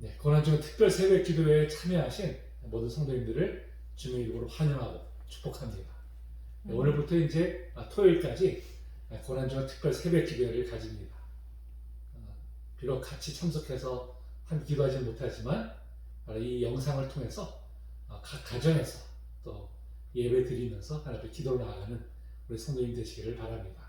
네, 고난주간 특별 새벽 기도회에 참여하신 모든 성도님들을 주님의 이름으로 환영하고 축복합니다. 네, 오늘부터 이제 토요일까지 고난주간 특별 새벽 기도회를 가집니다. 비록 같이 참석해서 한 기도하지 못하지만 이 영상을 통해서 각 가정에서 또 예배 드리면서 하나님 앞에 기도로 나아가는 우리 성도님 되시기를 바랍니다.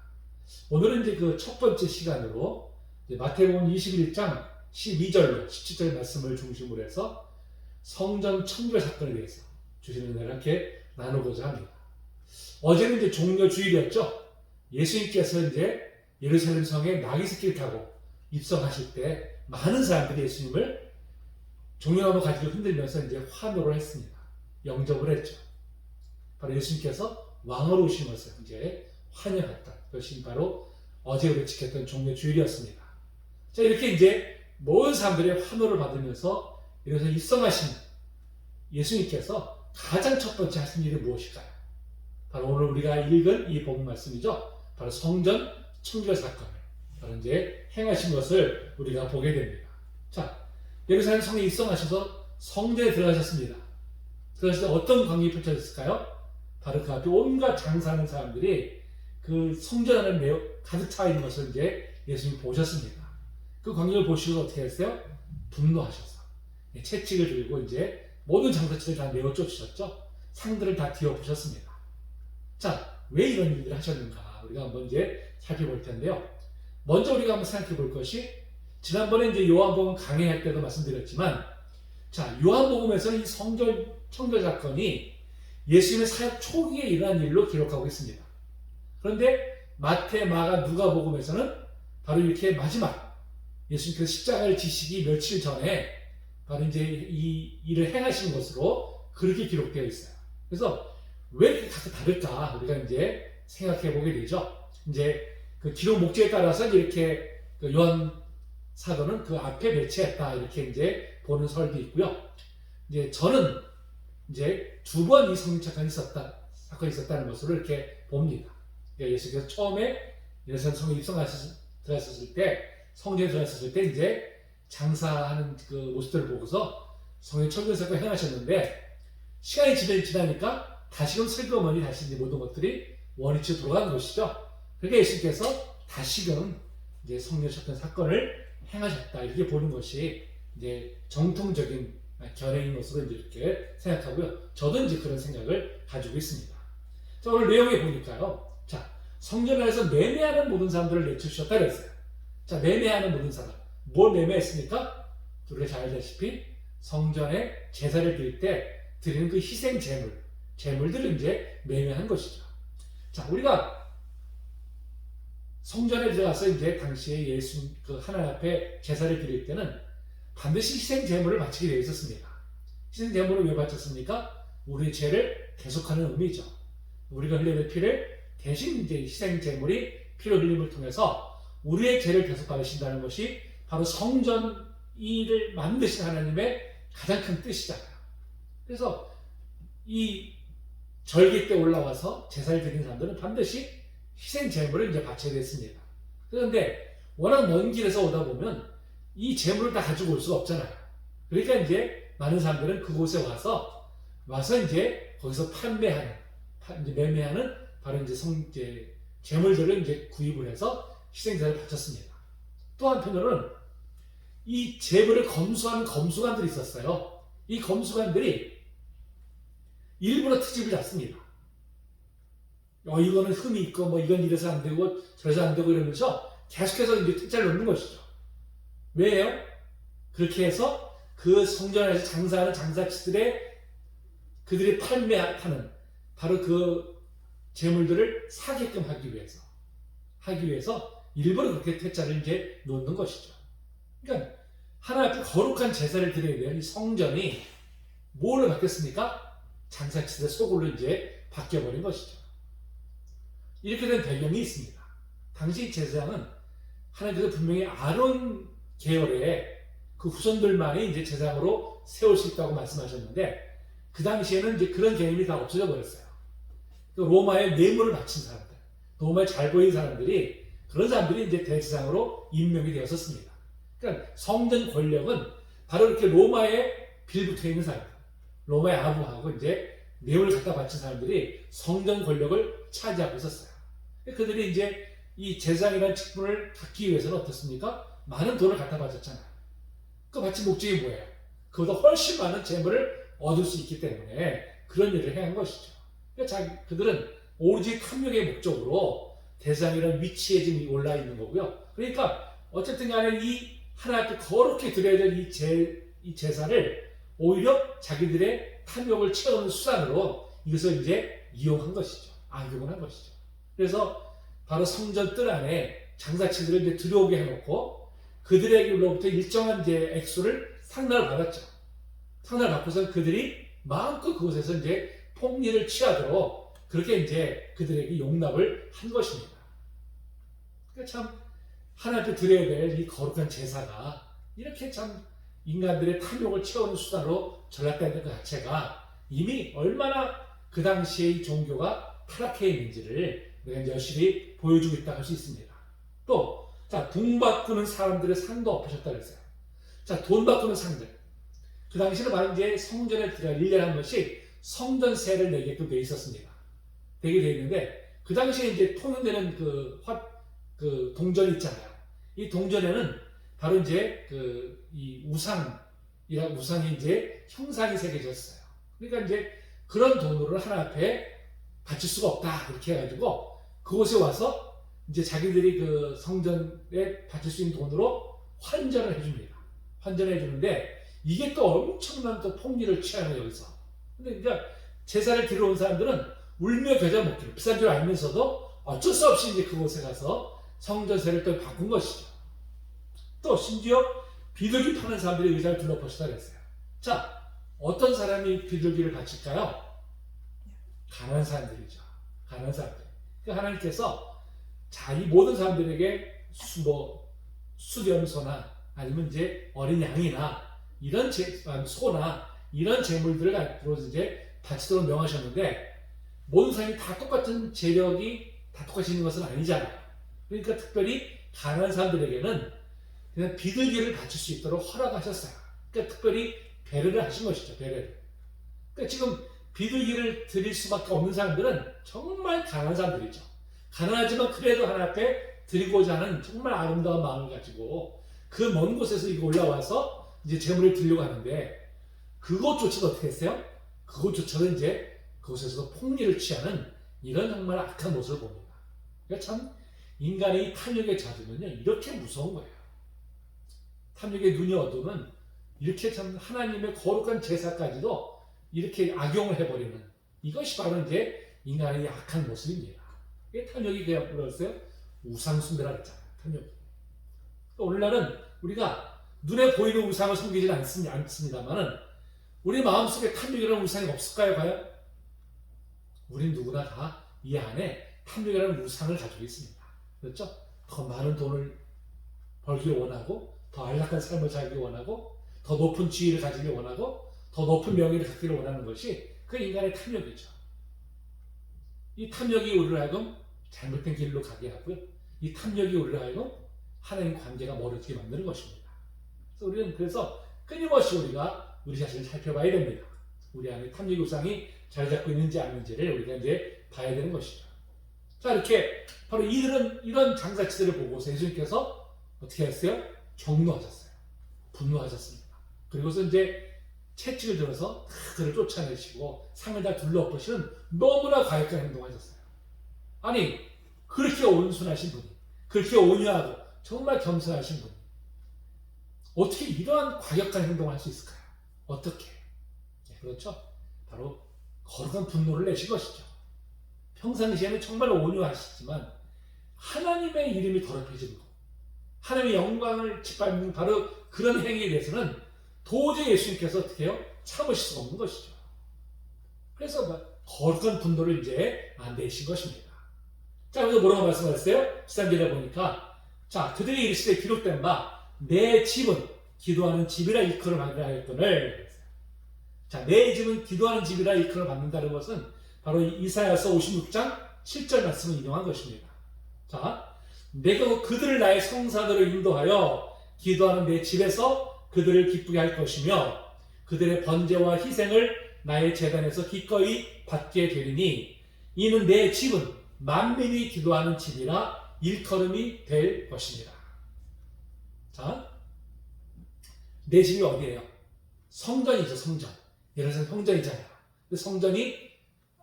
오늘은 이제 그 첫 번째 시간으로 마태복음 21장 12절로 17절 말씀을 중심으로 해서 성전 청결 사건에 대해서 주시는 은혜를 함께 나누고자 합니다. 어제는 이제 종려 주일이었죠. 예수님께서 이제 예루살렘 성에 나귀새끼를 타고 입성하실 때 많은 사람들이 예수님을 종려나무 가지를 흔들면서 이제 환호를 했습니다. 영접을 했죠. 바로 예수님께서 왕으로 오신 것을 이제 환영했던 것이 바로 어제 우리 지켰던 종려 주일이었습니다. 자, 이렇게 이제 모든 사람들의 환호를 받으면서 이래서 입성하신 예수님께서 가장 첫 번째 하신 일이 무엇일까요? 바로 오늘 우리가 읽은 이 복음 말씀이죠. 바로 성전 청결 사건을 바로 이제 행하신 것을 우리가 보게 됩니다. 자, 예루살렘 성에 입성하셔서 성전에 들어가셨습니다. 들어가실 때 어떤 광경이 펼쳐졌을까요? 바로 그 앞에 온갖 장사하는 사람들이 그 성전 안에 매우 가득 차 있는 것을 이제 예수님이 보셨습니다. 그 광경을 보시고 어떻게 했어요? 분노하셔서 채찍을 들고 이제 모든 장사치를 다 내어 쫓으셨죠. 상들을 다 뒤엎으셨습니다. 자, 왜 이런 일을 하셨는가? 우리가 한번 이제 살펴볼 텐데요. 먼저 우리가 한번 생각해 볼 것이 지난번에 이제 요한복음 강해할 때도 말씀드렸지만, 자, 요한복음에서는 이 성전 청결 사건이 예수님의 사역 초기에 일어난 일로 기록하고 있습니다. 그런데 마태, 마가, 누가복음에서는 바로 이렇게 마지막 예수님께서 십자가를 지시기 며칠 전에 바로 이제 이 일을 행하신 것으로 그렇게 기록되어 있어요. 그래서 왜 이렇게 각각 다를까 우리가 이제 생각해 보게 되죠. 이제 그 기록 목적에 따라서 이렇게 그 요한 사도는 그 앞에 배치했다 이렇게 이제 보는 설도 있고요. 이제 저는 이제 두 번 이 성전사건이 사건이 있었다는 것으로 이렇게 봅니다. 그러니까 예수께서 처음에 예루살렘 성에 들어갔을 때 성전에 들어갔을 때 이제 장사하는 그 모습들을 보고서 성전 청결 사건을 행하셨는데 시간이 지나니까 다시금 슬그머니 다시 이제 모든 것들이 원위치로 돌아가는 것이죠. 그러니까 예수님께서 다시금 이제 성전 청결 사건을 행하셨다 이렇게 보는 것이 이제 정통적인 견해인 것으로 이제 이렇게 생각하고요. 저도 이제 그런 생각을 가지고 있습니다. 자, 오늘 내용에 보니까요. 자, 성전 안에서 매매하는 모든 사람들을 내쫓으셨다 그랬어요. 자, 매매하는 모든 사람. 뭘 매매했습니까? 우리가 잘 알다시피 성전에 제사를 드릴 때 드리는 그 희생 제물들을 이제 매매한 것이죠. 자, 우리가 성전에 들어가서 이제 당시에 예수 그 하나님 앞에 제사를 드릴 때는 반드시 희생 제물을 바치게 되어 있었습니다. 희생 제물을 왜 바쳤습니까? 우리의 죄를 대속하는 의미죠. 우리가 흘리는 피를 대신 이제 희생 제물이 피로 흘림을 통해서 우리의 죄를 대속받으신다는 것이 바로 성전 일을 만드신 하나님의 가장 큰 뜻이잖아요. 그래서 이 절기 때 올라와서 제사를 드리는 사람들은 반드시 희생 제물을 이제 바쳐야 됐습니다. 그런데 워낙 먼 길에서 오다 보면 이 제물을 다 가지고 올 수가 없잖아요. 그러니까 이제 많은 사람들은 그곳에 와서 이제 거기서 이제 매매하는 바로 이제 제물들을 이제 구입을 해서 희생제를 바쳤습니다. 또 한편으로는 이 제물을 검수하는 검수관들이 있었어요. 이 검수관들이 일부러 트집을 잡습니다. 이거는 흠이 있고 뭐 이건 이래서 안 되고 저래서 안 되고 이러면서 계속해서 이제 특자를 놓는 것이죠. 왜요? 그렇게 해서 그 성전 안에서 장사하는 장사치들의 그들이 판매하는 바로 그 제물들을 사게끔 하기 위해서 일부러 그렇게 퇴짜를 이제 놓는 것이죠. 그러니까 하나님 앞에 거룩한 제사를 드려야 되는 이 성전이 뭘로 바뀌었습니까? 장사치들의 소굴로 이제 바뀌어버린 것이죠. 이렇게 된 배경이 있습니다. 당시 제사장은 하나님께서 분명히 아론 계열의 그 후손들만이 이제 제사장으로 세울 수 있다고 말씀하셨는데 그 당시에는 이제 그런 개념이 다 없어져 버렸어요. 로마에 뇌물을 바친 사람들, 로마에 잘 보이는 그런 사람들이 이제 대제사장으로 임명이 되었었습니다. 그러니까 성전 권력은 바로 이렇게 로마에 빌붙어 있는 사람들, 로마의 아부하고 이제 뇌를 갖다 바친 사람들이 성전 권력을 차지하고 있었어요. 그들이 이제 이 제사장이라는 직분을 갖기 위해서는 어떻습니까? 많은 돈을 갖다 바쳤잖아요. 그 바친 목적이 뭐예요? 그보다 훨씬 많은 재물을 얻을 수 있기 때문에 그런 일을 해야 한 것이죠. 그러니까 그들은 오로지 탐욕의 목적으로 대상이라는 위치에 지금 올라 있는 거고요. 그러니까 어쨌든 간에 이 하나님 앞에 거룩히 드려야 될 이 제사를 오히려 자기들의 탐욕을 채우는 수단으로 이것을 이제 이용한 것이죠. 악용을 한 것이죠. 그래서 바로 성전 뜰 안에 장사치들을 이제 들어오게 해놓고 그들에게로부터 일정한 이제 액수를 상납을 받았죠. 상납을 받고서 그들이 마음껏 그곳에서 이제 폭리를 취하도록 그렇게 이제 그들에게 용납을 한 것입니다. 그러니까 참 하나님 앞에 드려야 될 이 거룩한 제사가 이렇게 참 인간들의 탐욕을 채우는 수단으로 전락된 것 자체가 이미 얼마나 그 당시에 이 종교가 타락해 있는지를 우리가 여실히 보여주고 있다 할 수 있습니다. 또, 자, 돈 바꾸는 사람들의 상도 엎으셨다 그랬어요. 자, 돈 바꾸는 상들. 그 당시에는 바로 이제 성전에 들어가 1년에 한 번씩 성전세를 내게끔 돼 있었습니다. 되게 돼 있는데, 그 당시에 이제 통용되는 그 동전이 있잖아요. 이 동전에는 바로 이제 이 우상이 이제 형상이 새겨졌어요. 그러니까 이제 그런 돈으로 하나 앞에 바칠 수가 없다. 이렇게 해가지고 그곳에 와서 이제 자기들이 그 성전에 바칠 수 있는 돈으로 환전을 해줍니다. 환전을 해주는데 이게 또 엄청난 또 폭리를 취하는 여기서. 근데 그러니까 제사를 드리러 온 사람들은 울며 겨자 먹기로 비싼 줄 알면서도 어쩔 수 없이 이제 그곳에 가서 성전세를 또 바꾼 것이죠. 또 심지어 비둘기 파는 사람들이 의자를 둘러보시다 그랬어요. 자, 어떤 사람이 비둘기를 바칠까요? 가난한 사람들이죠. 가난한 사람들. 그러니까 하나님께서 자, 이 모든 사람들에게 수렴소나 아니면 이제 어린 양이나 이런 소나 이런 재물들을 가지고 이제 바치도록 명하셨는데 모든 사람이 다 똑같은 재력이 다 똑같이 있는 것은 아니잖아요. 그러니까 특별히 가난한 사람들에게는 그냥 비둘기를 바칠 수 있도록 허락하셨어요. 그러니까 특별히 배려를 하신 것이죠. 배려를. 그러니까 지금 비둘기를 드릴 수밖에 없는 사람들은 정말 가난한 사람들이죠. 가난하지만 그래도 하나님 앞에 드리고자 하는 정말 아름다운 마음을 가지고 그 먼 곳에서 이거 올라와서 이제 재물을 드리려고 하는데 그것조차도 어떻게 했어요? 그것조차도 이제 그곳에서도 폭리를 취하는 이런 정말 악한 모습을 봅니다. 그러니까 참 인간이 탐욕에 젖으면요 이렇게 무서운 거예요. 탐욕의 눈이 어두면 이렇게 참 하나님의 거룩한 제사까지도 이렇게 악용을 해버리는 이것이 바로 이제 인간의 악한 모습입니다. 이게 탐욕이 그냥 뭐였어요? 우상숭배라 그랬잖아요. 탐욕이. 오늘날은 우리가 눈에 보이는 우상을 섬기지는 않습니다만은 우리 마음속에 탐욕이라는 우상이 없을까요? 과연? 우린 누구나 다 이 안에 탐욕이라는 우상을 가지고 있습니다. 그렇죠? 더 많은 돈을 벌기를 원하고 더 안락한 삶을 살기 원하고 더 높은 지위를 가지기 원하고 더 높은 명예를 갖기를 원하는 것이 그 인간의 탐욕이죠. 이 탐욕이 우리를 하여금 잘못된 길로 가게 하고요. 이 탐욕이 우리를 하여금 하나님 관계가 멀어지게 만드는 것입니다. 그래서 우리는 끊임없이 우리가 우리 자신을 살펴봐야 됩니다. 우리 안에 탐욕 우상이 자리 잡고 있는지 아닌지를 우리가 이제 봐야 되는 것이죠. 자, 이렇게 바로 이런 장사치들을 보고서 예수님께서 어떻게 했어요? 경노하셨어요. 분노하셨습니다. 그리고서 이제 채찍을 들어서 그들을 쫓아내시고 상을 다 둘러엎으시는 너무나 과격한 행동하셨어요. 아니, 그렇게 온순하신 분이, 그렇게 온유하고 정말 겸손하신 분이 어떻게 이러한 과격한 행동을 할 수 있을까요? 어떻게? 네, 그렇죠. 바로 거룩한 분노를 내신 것이죠. 평상시에는 정말 온유하시지만 하나님의 이름이 더럽혀지는 것, 하나님의 영광을 짓밟는 바로 그런 행위에 대해서는 도저히 예수님께서 어떻게 해요? 참으실 수가 없는 것이죠. 그래서 거룩한 분노를 이제 내신 것입니다. 자, 그래서 뭐라고 말씀하셨어요? 13절에 보니까 자, 그들이 이르시되 기록된 바 내 집은 기도하는 집이라 일컬을 받으라 하였거늘. 자, 내 집은 기도하는 집이라 일컬을 받는다는 것은 바로 이사야서 56장 7절 말씀을 인용한 것입니다. 자, 내가 그들을 나의 성산으로 인도하여 기도하는 내 집에서 그들을 기쁘게 할 것이며 그들의 번제와 희생을 나의 제단에서 기꺼이 받게 되리니 이는 내 집은 만민이 기도하는 집이라 일컬음이 될 것입니다. 자, 내 집이 어디예요? 성전이죠, 성전. 예를 들어서 성전이잖아요. 성전이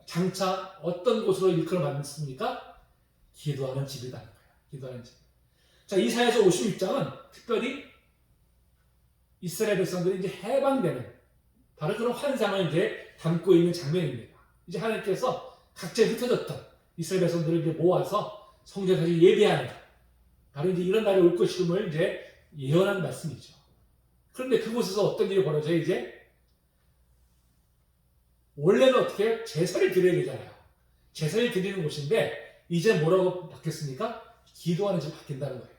장차 어떤 곳으로 일컬음 받습니까? 기도하는 집이라는 거예요. 기도하는 집. 자, 이사야서 56장은 특별히 이스라엘 백성들이 이제 해방되는 바로 그런 환상을 이제 담고 있는 장면입니다. 이제 하나님께서 각자에 흩어졌던 이스라엘 백성들을 이제 모아서 성전에서 예배하는 바로 이제 이런 날이 올 것임을 이제 예언한 말씀이죠. 그런데 그곳에서 어떤 일이 벌어져요? 이제 원래는 어떻게 제사를 드려야 되잖아요. 제사를 드리는 곳인데 이제 뭐라고 바뀌었습니까? 기도하는 집으로 바뀐다는 거예요.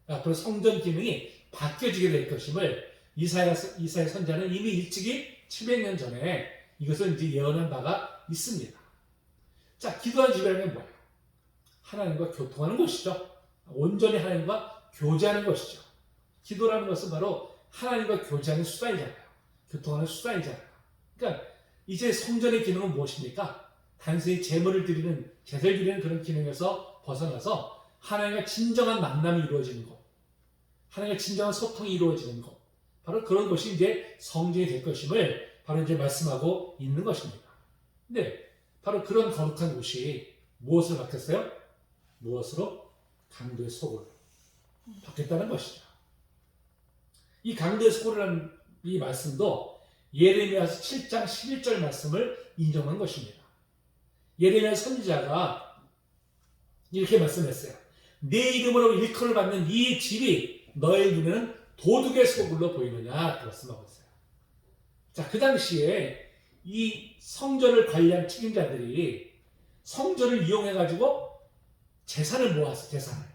앞으로 성전 기능이 바뀌어지게 될 것임을 이사야 선지자는 이미 일찍이 700년 전에 이것을 이제 예언한 바가 있습니다. 자, 기도하는 집이라는 게 뭐예요? 하나님과 교통하는 곳이죠. 온전히 하나님과 교제하는 것이죠. 기도라는 것은 바로 하나님과 교제하는 수단이잖아요. 교통하는 수단이잖아요. 그러니까 이제 성전의 기능은 무엇입니까? 단순히 제물을 드리는, 제사를 드리는 그런 기능에서 벗어나서 하나님과 진정한 만남이 이루어지는 것, 하나님과 진정한 소통이 이루어지는 것, 바로 그런 것이 이제 성전이 될 것임을 바로 이제 말씀하고 있는 것입니다. 근데 바로 그런 거룩한 곳이 무엇으로 바뀌었어요? 무엇으로? 강도의 소굴로 바뀌었다는 것이죠. 이 강도의 소굴이라는 이 말씀도 예레미야서 7장 11절 말씀을 인정한 것입니다. 예레미야 선지자가 이렇게 말씀했어요. 내 이름으로 일컬을 받는 이 집이 너의 눈에는 도둑의 소굴로 보이느냐 말씀하고 있어요. 자, 그 당시에 이 성전을 관리한 책임자들이 성전을 이용해가지고 재산을 모았어. 재산을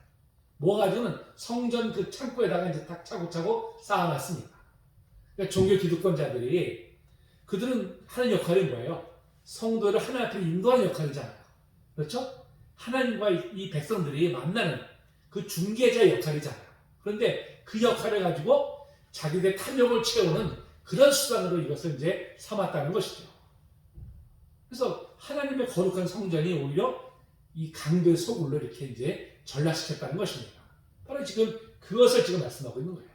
모아가지고는 성전 그 창고에다가 이제 딱 차곡차곡 쌓아놨습니다. 그러니까 종교 기득권자들이 그들은 하는 역할이 뭐예요? 성도를 하나님 앞에 인도하는 역할이잖아요. 그렇죠? 하나님과 이 백성들이 만나는 그 중개자 역할이잖아요. 그런데 그 역할을 가지고 자기들의 탐욕을 채우는 그런 수단으로 이것을 이제 삼았다는 것이죠. 그래서 하나님의 거룩한 성전이 오히려 이 강도의 소굴로 이렇게 이제 전락시켰다는 것입니다. 바로 지금 그것을 지금 말씀하고 있는 거예요.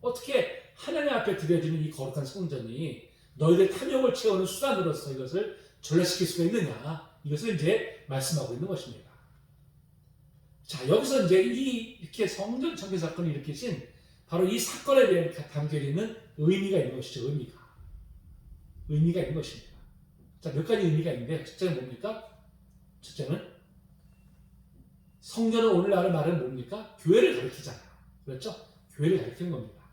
어떻게 하나님 앞에 드려지는 이 거룩한 성전이 너희들 탐욕을 채우는 수단으로서 이것을 전락시킬 수가 있느냐, 이것을 이제 말씀하고 있는 것입니다. 자, 여기서 이제 이렇게 성전 청계 사건을 일으키신 바로 이 사건에 대해 담겨 있는 의미가 있는 것이죠. 의미가 있는 것입니다. 자, 몇 가지 의미가 있는데, 첫째는 뭡니까? 첫째는 성전은 오늘날 말은 뭡니까? 교회를 가리키잖아요. 그렇죠? 교회를 가리키는 겁니다.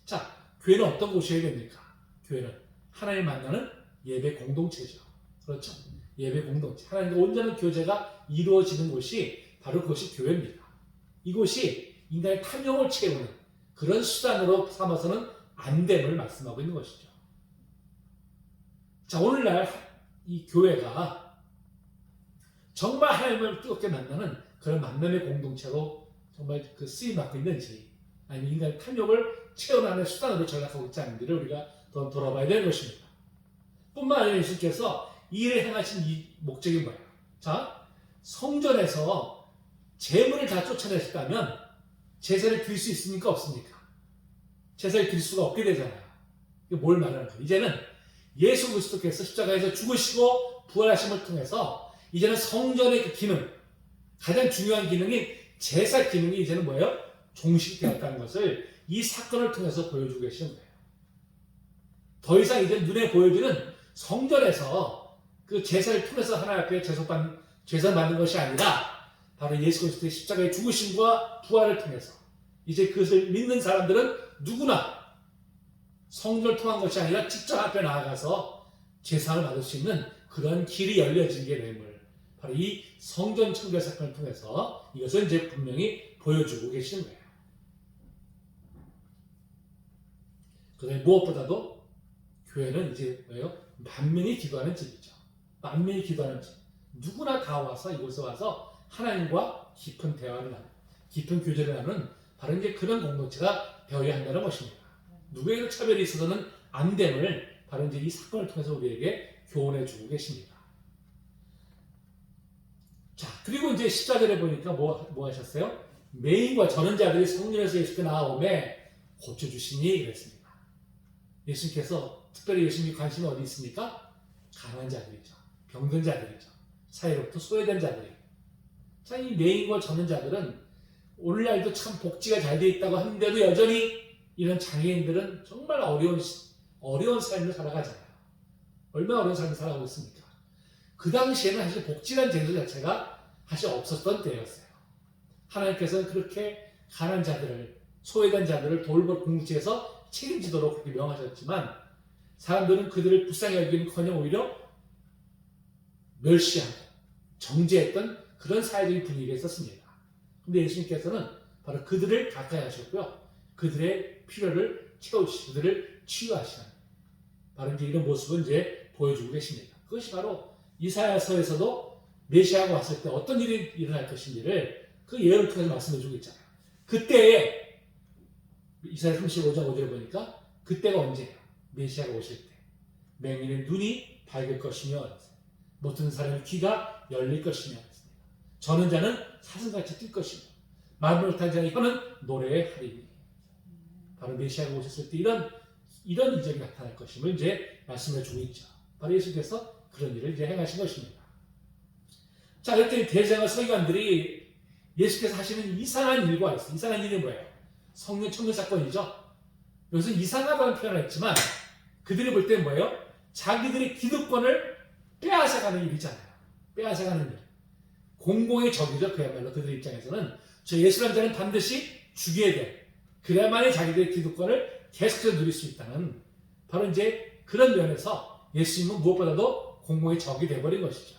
자, 교회는 어떤 곳이어야 됩니까? 교회는 하나님 만나는 예배 공동체죠. 그렇죠? 예배 공동체. 하나님과 온전한 교제가 이루어지는 곳이 바로 그것이 교회입니다. 이곳이 인간의 탐욕을 채우는 그런 수단으로 삼아서는 안 됨을 말씀하고 있는 것이죠. 자, 오늘날 이 교회가 정말 하나님을 뜨겁게 만나는 그런 만남의 공동체로 정말 그 쓰임받고 있는지, 아니면 인간의 탐욕을 채워나가는 수단으로 전락하고 있지 않은지를 우리가 더 돌아봐야 되는 것입니다. 뿐만 아니라 예수께서 이 일을 행하신 이 목적이 뭐예요? 자, 성전에서 재물을 다 쫓아내셨다면 제사를 드릴 수 있습니까? 없습니까? 제사를 드릴 수가 없게 되잖아요. 이게 뭘 말하는 거예요? 이제는 예수 그리스도께서 십자가에서 죽으시고 부활하심을 통해서 이제는 성전의 그 기능, 가장 중요한 기능인 제사 기능이 이제는 뭐예요? 종식되었다는 것을 이 사건을 통해서 보여주고 계시는 거예요. 더 이상 이제 눈에 보여지는 성전에서 그 제사를 통해서 하나님 앞에 제사 받는 것이 아니라 바로 예수 그리스도의 십자가의 죽으심과 부활을 통해서 이제 그것을 믿는 사람들은 누구나 성전을 통한 것이 아니라 직접 앞에 나아가서 제사를 받을 수 있는 그런 길이 열려지게 됨을 바로 이 성전 청결 사건을 통해서 이것을 이제 분명히 보여주고 계시는 거예요. 그다음에 무엇보다도 교회는 이제 뭐예요? 만민이 기도하는 집이죠. 만민이 기도하는 집. 누구나 다 와서 이곳에 와서 하나님과 깊은 대화를 나누는, 깊은 교제를 나누는 바로 이제 그런 공동체가 되어야 한다는 것입니다. 누구에게도 차별이 있어서는 안 됨을 바로 이제 이 사건을 통해서 우리에게 교훈해 주고 계십니다. 자, 그리고 이제 14절에 보니까 뭐 하셨어요? 맹인과 저는 자들이 성령에서 예수께 나아오매 고쳐주시니 그랬습니다. 예수님께서 특별히 예수님이 관심이 어디 있습니까? 강한 자들이죠. 병든 자들이죠. 사회로부터 소외된 자들이에요. 자, 이 맹인과 저는 자들은 오늘날도 참 복지가 잘 되어 있다고 하는데도 여전히 이런 장애인들은 정말 어려운 삶을 살아가잖아요. 얼마나 어려운 삶을 살아가고 있습니까? 그 당시에는 사실 복지라는 제도 자체가 사실 없었던 때였어요. 하나님께서는 그렇게 가난한 자들을, 소외된 자들을 돌볼 공동체에서 책임지도록 그렇게 명하셨지만 사람들은 그들을 불쌍히 여기는커녕 오히려 멸시하고 정죄했던 그런 사회적인 분위기가 있었습니다. 그런데 예수님께서는 바로 그들을 가까이 하셨고요. 그들의 필요를 채워주시고 그들을 치유하시는 바로 이제 이런 모습을 이제 보여주고 계십니다. 그것이 바로 이사야서에서도 메시아가 왔을 때 어떤 일이 일어날 것인지를 그 예언을 통해서 말씀해주고 있잖아요. 그때에 이사야 35장 5절에 보니까 그때가 언제예요? 메시아가 오실 때 맹인의 눈이 밝을 것이며 못 듣는 사람의 귀가 열릴 것이며 저는 자는 사슴같이 뛸 것이며 말 못하는 자의 혀는 노래하리니 바로 메시아가 오셨을 때 이런 이적이 나타날 것임을 이제 말씀해주고 있죠. 바로 예수께서 그런 일을 이제 행하신 것입니다. 자, 그때 대제사장 서기관들이 예수께서 하시는 이상한 일과 있어요. 이상한 일이 뭐예요? 성령 청년 사건이죠. 여기서 이상하다는 표현을 했지만 그들이 볼 때는 뭐예요? 자기들의 기득권을 빼앗아가는 일이잖아요. 빼앗아가는 일. 공공의 적이죠. 그야말로 그들 입장에서는 저 예수라는 자는 반드시 죽여야 돼. 그래야만이 자기들의 기득권을 계속해서 누릴 수 있다는 바로 이제 그런 면에서 예수님은 무엇보다도 공공의 적이 돼버린 것이죠.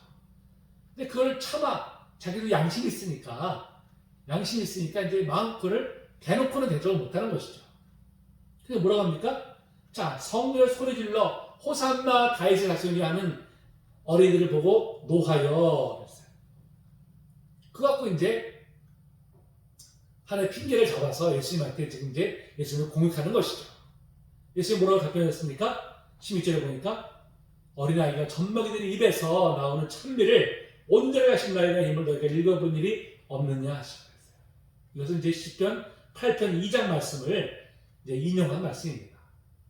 근데 그걸 차마 자기도 양심이 있으니까 이제 마음껏을 대놓고는 대적을 못하는 것이죠. 근데 뭐라고 합니까? 자, 성령을 소리질러 호산나 다윗의 자손이 하는 어린이들을 보고 노하여 그랬어요. 그거 갖고 이제 하나의 핑계를 잡아서 예수님한테 지금 이제 예수님을 공격하는 것이죠. 예수님 뭐라고 답변했습니까? 16절에 보니까 어린아이가 젖먹이들의 입에서 나오는 찬미를 온전히 하신 나이가 힘을 너희가 읽어본 일이 없느냐 하시고 그랬어요. 이것은 이제 시편 8편 2장 말씀을 이제 인용한 말씀입니다.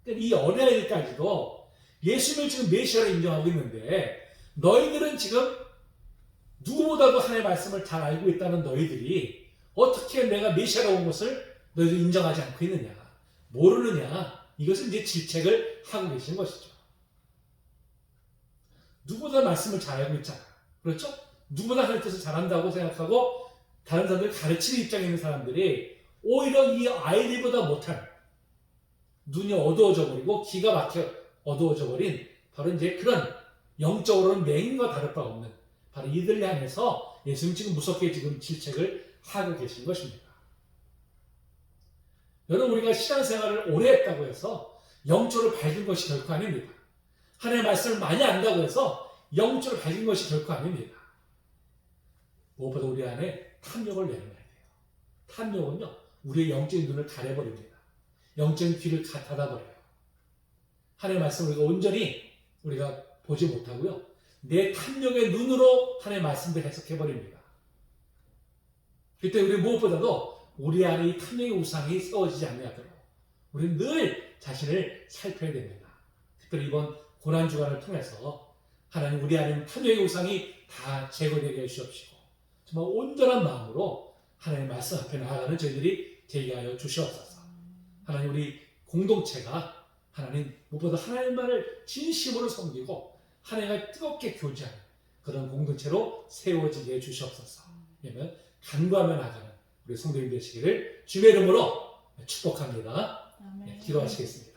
그러니까 이 어린아이들까지도 예수님을 지금 메시아로 인정하고 있는데 너희들은 지금 누구보다도 하나님의 말씀을 잘 알고 있다는 너희들이 어떻게 내가 메시아로 온 것을 너희들 인정하지 않고 있느냐, 모르느냐, 이것을 이제 질책을 하고 계신 것이죠. 누구보다 말씀을 잘 알고 있잖아. 그렇죠? 누구보다 하나님의 뜻을 잘한다고 생각하고 다른 사람들을 가르치는 입장에 있는 사람들이 오히려 이 아이들보다 못한 눈이 어두워져 버리고 귀가 막혀 어두워져 버린 바로 이제 그런 영적으로는 맹인과 다를 바 없는 바로 이들을 향해서 예수님 지금 무섭게 지금 질책을 하고 계신 것입니다. 여러분, 우리가 신앙생활을 오래 했다고 해서 영적으로 밝은 것이 결코 아닙니다. 하나님의 말씀을 많이 안다고 해서 영적으로 밝은 것이 결코 아닙니다. 무엇보다 우리 안에 탐욕을 내려놔야 돼요. 탐욕은요, 우리의 영적인 눈을 가려버립니다. 영적인 귀를 닫아버려요. 하나님의 말씀을 온전히 우리가 보지 못하고요. 내 탐욕의 눈으로 하나님의 말씀을 해석해버립니다. 그때 우리 무엇보다도 우리 안에 이 탐욕의 우상이 세워지지 않도록 우리는 늘 자신을 살펴야 됩니다. 특별히 이번 고난주간을 통해서 하나님 우리 안에 탐욕의 우상이 다 제거되게 해주시옵시고 정말 온전한 마음으로 하나님의 말씀 앞에 나아가는 저희들이 되게 하여 주시옵소서. 하나님 우리 공동체가 하나님 무엇보다 하나님만을 진심으로 섬기고 하나님과 뜨겁게 교제하는 그런 공동체로 세워지게 해주시옵소서. 왜냐하면 간구하며 나가는 우리 성도님 되시기를 주의 이름으로 축복합니다. 기도하시겠습니다.